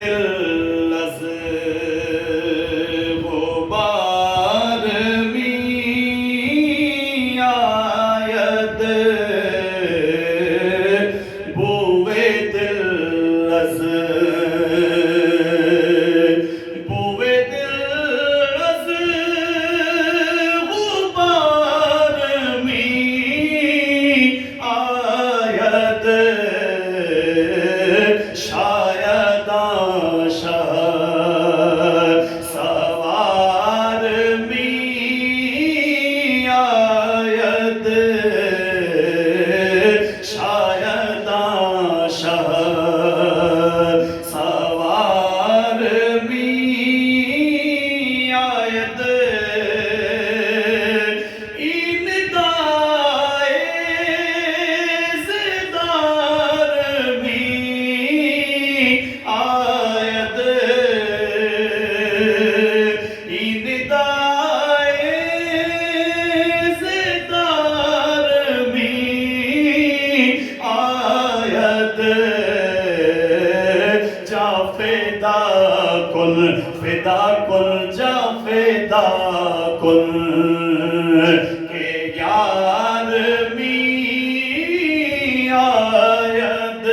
دل از غبار می آید بوی دل از غبار می آید شاید سوار می آید شاید سوار می آید این دائے زدار می آید این دائے زدار می آید جا فدا کن جا فدا کن کہ یار می آید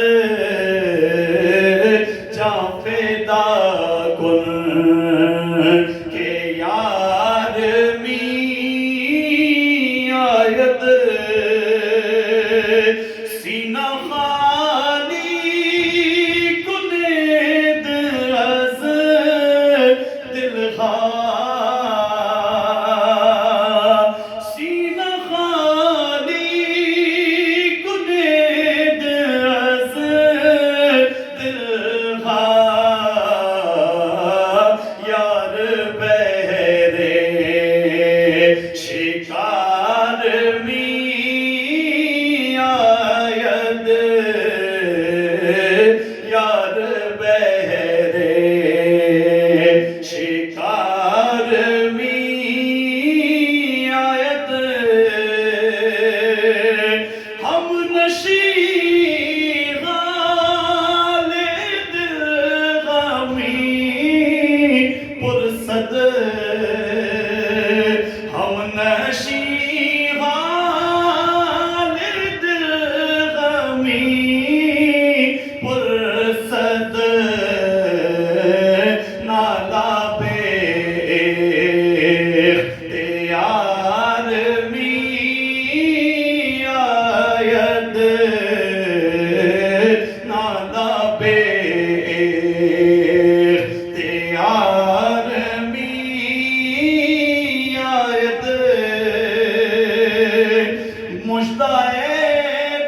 جا فدا کن کہ یار می آید سینہ خالی کنید از دل سینہ خالی کنید از دل یار بہرے شکار می آید یار بہرے شکار می آید ہم نشیں غال دل غمی پرسد ہم نشیں غال دل غمی پرسد نالا بے اختیار می آید نالا بے اختیار می آید مژدہ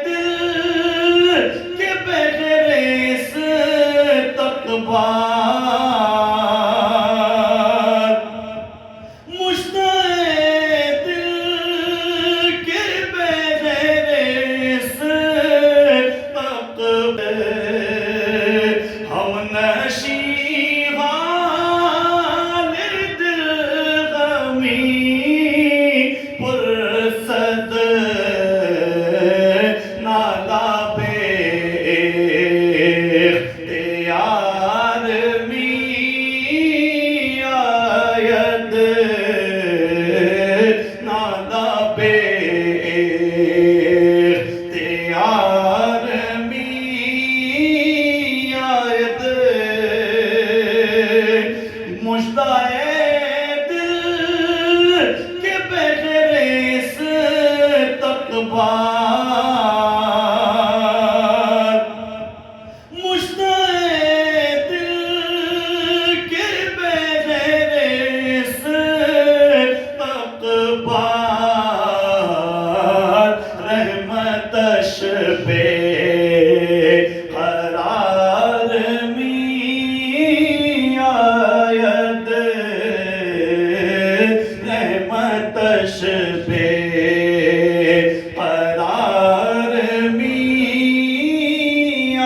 دل کے بغیر اس تکبار مژدہ دل کے بغیر اس تکبار ہم نشیں غال دل غمی پرسد نالا بے اختیار می آید نالا بے اختیار می آید مژدہ دل کے بغیر اس تکبار مژدہ دل کے بغیر اس تکبار رحمتش بے قرار می آید رحمتش بے قرار می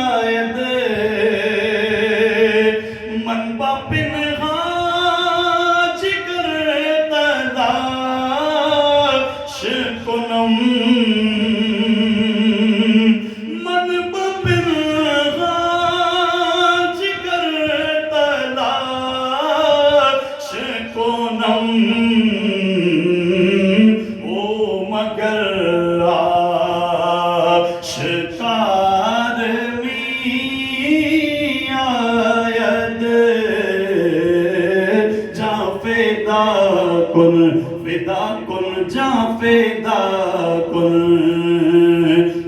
آید من با پنہاں جگر تلاش کنم من با پنہاں جگر شکار می آید جا فدا کن جا فدا کن